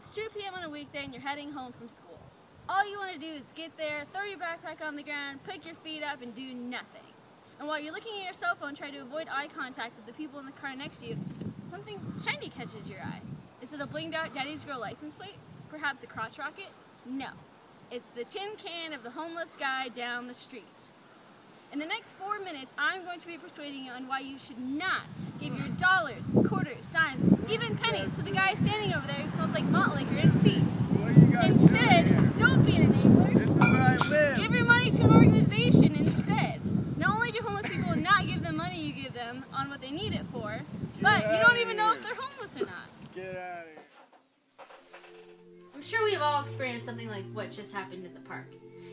It's 2 p.m. on a weekday and you're heading home from school. All you want to do is get there, throw your backpack on the ground, pick your feet up, and do nothing. And while you're looking at your cell phone trying to avoid eye contact with the people in the car next to you, something shiny catches your eye. Is it a blinged out Daddy's Girl license plate? Perhaps a crotch rocket? No. It's the tin can of the homeless guy down the street. In the next 4 minutes, I'm going to be persuading you on why you should not give your dollars, quarters, dimes, even pennies to the guy standing over there who smells like malt liquor and feet. Instead, don't be an enabler. This is where I live. Give your money to an organization instead. Not only do homeless people not give the money you give them on what they need it for, but you don't even know if they're homeless or not. Get out of here. I'm sure we've all experienced something like what just happened in the park.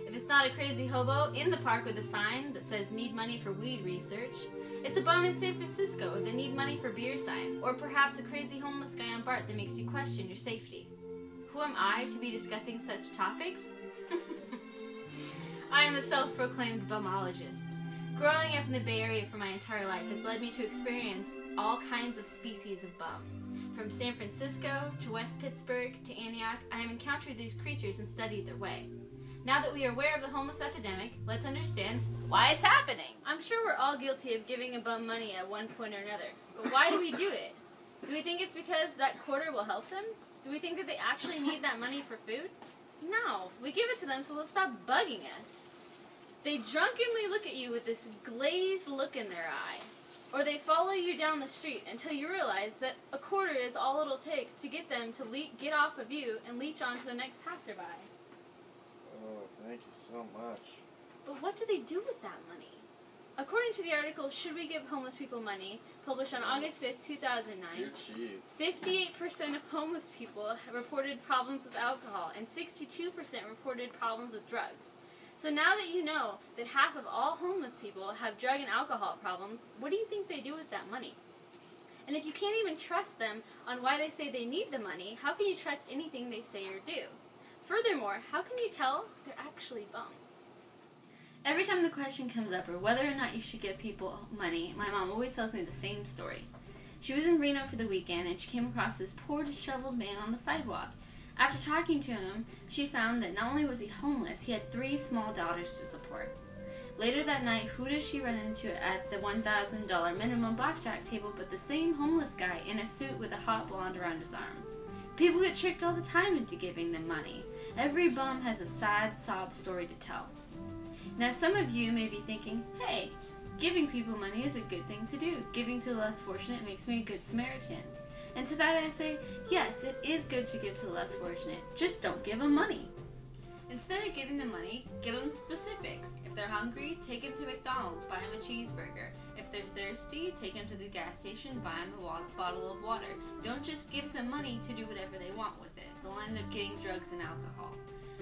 If it's not a crazy hobo in the park with a sign that says need money for weed research, it's a bum in San Francisco with a need money for beer sign, or perhaps a crazy homeless guy on BART that makes you question your safety. Who am I to be discussing such topics? I am a self-proclaimed bumologist. Growing up in the Bay Area for my entire life has led me to experience all kinds of species of bum. From San Francisco to West Pittsburgh to Antioch, I have encountered these creatures and studied their way. Now that we are aware of the homeless epidemic, let's understand why it's happening. I'm sure we're all guilty of giving a bum money at one point or another, but why do we do it? Do we think it's because that quarter will help them? Do we think that they actually need that money for food? No, we give it to them so they'll stop bugging us. They drunkenly look at you with this glazed look in their eye, or they follow you down the street until you realize that a quarter is all it'll take to get them to get off of you and leech on to the next passerby. Oh, thank you so much. But what do they do with that money? According to the article, Should We Give Homeless People Money, published on August 5th, 2009, You're cheap. 58% of homeless people have reported problems with alcohol, and 62% reported problems with drugs. So now that you know that half of all homeless people have drug and alcohol problems, what do you think they do with that money? And if you can't even trust them on why they say they need the money, how can you trust anything they say or do? Furthermore, how can you tell they're actually bums? Every time the question comes up, or whether or not you should give people money, my mom always tells me the same story. She was in Reno for the weekend, and she came across this poor, disheveled man on the sidewalk. After talking to him, she found that not only was he homeless, he had 3 small daughters to support. Later that night, who does she run into at the $1,000 minimum blackjack table but the same homeless guy in a suit with a hot blonde around his arm? People get tricked all the time into giving them money. Every bum has a sad sob story to tell. Now some of you may be thinking, hey, giving people money is a good thing to do. Giving to the less fortunate makes me a good Samaritan. And to that I say, yes, it is good to give to the less fortunate. Just don't give them money. Instead of giving them money, give them specifics. If they're hungry, take them to McDonald's, buy them a cheeseburger. If they're thirsty, take them to the gas station, buy them a bottle of water. Don't just give them money to do whatever they want with it. They'll end up getting drugs and alcohol.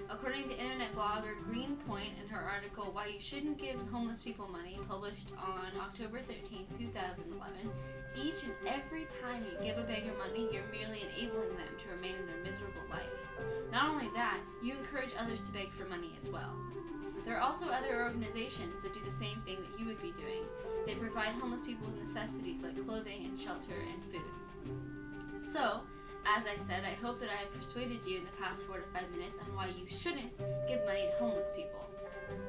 According to internet blogger Greenpoint in her article, Why You Shouldn't Give Homeless People Money, published on October 13, 2011, each and every time you give a beggar money, you're merely enabling them to remain in their miserable life. Not only that, you encourage others to beg for money as well. There are also other organizations that do the same thing that you would be doing. They provide homeless people with necessities like clothing and shelter and food. So, as I said, I hope that I have persuaded you in the past 4 to 5 minutes on why you shouldn't give money to homeless people.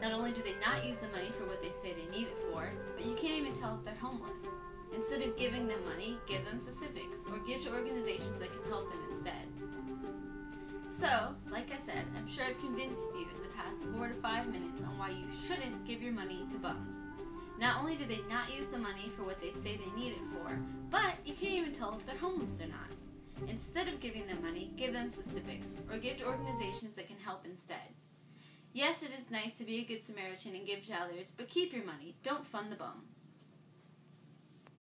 Not only do they not use the money for what they say they need it for, but you can't even tell if they're homeless. Instead of giving them money, give them specifics, or give to organizations that can help them instead. So, like I said, I'm sure I've convinced you in the past 4 to 5 minutes on why you shouldn't give your money to bums. Not only do they not use the money for what they say they need it for, but you can't even tell if they're homeless or not. Instead of giving them money, give them specifics, or give to organizations that can help instead. Yes, it is nice to be a good Samaritan and give to others, but keep your money. Don't fund the bum.